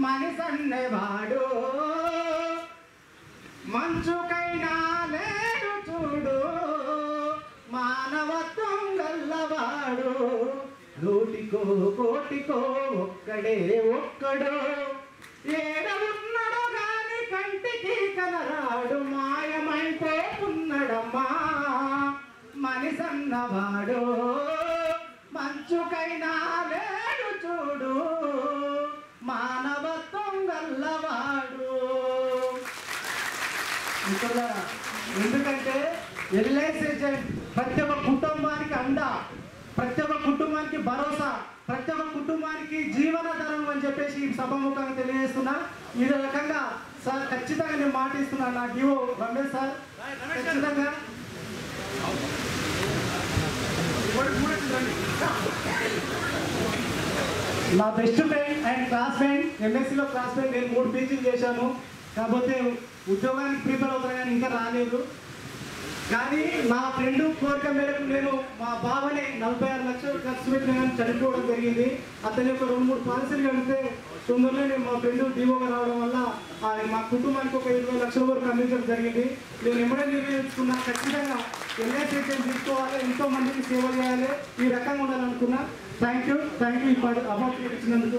మనిషన్నవాడు మంచుకైనా లేడు చూడు మానవత్వం గల్లవాడు నూటికో కోటికో ఒక్కడే ఒక్కడు ఏడ ఉన్నాడో గాని కంటికి కనరాడు మాయమైపోతున్నాడమ్మా మనిషన్నవాడు మంచుకైనా లేడు చూడు మానవత్వం గల్లవాడు. ఎందుకంటే ఎల్ఐసి ఏజెంట్ ప్రతి ఒక్క కుటుంబానికి అండ, ప్రతి ఒక్క కుటుంబానికి భరోసా, ప్రతి ఒక్క కుటుంబానికి జీవనాధారం అని చెప్పేసి ఈ సభాముఖంగా తెలియజేస్తున్నా. ఈ రకంగా సార్ ఖచ్చితంగా నేను మాట ఇస్తున్నాను. నా డిఓ రమేష్ సార్ ఖచ్చితంగా నా బెస్ట్ ఫ్రెండ్ అండ్ క్లాస్మేట్, ఎంఎస్సీలో క్లాస్మేట్. నేను 3 పీజీలు చేశాను, కాకపోతే ఉద్యోగానికి ప్రిపేర్ అవుతాను కానీ ఇంకా రాలేదు. కానీ నా ఫ్రెండ్ కోరిక మేరకు నేను మా బావని 46 లక్షలు ఖర్చు పెట్టిన కానీ చనిపోవడం జరిగింది. అతని యొక్క 2-3 పాలసీలు కడితే తొందరలో నేను మా ఫ్రెండ్ డిఓగా రావడం వల్ల మా కుటుంబానికి ఒక 20 లక్షల వరకు అందించడం జరిగింది. నేను ఎమ్మడే నిర్ణయించుకున్నా ఖచ్చితంగా ఎల్ఐసి తీసుకోవాలి, ఎంతో మందికి సేవ చేయాలి, ఈ రకంగా ఉండాలనుకున్నా. థ్యాంక్ యూ ఈ అవార్డు ఇచ్చినందుకు.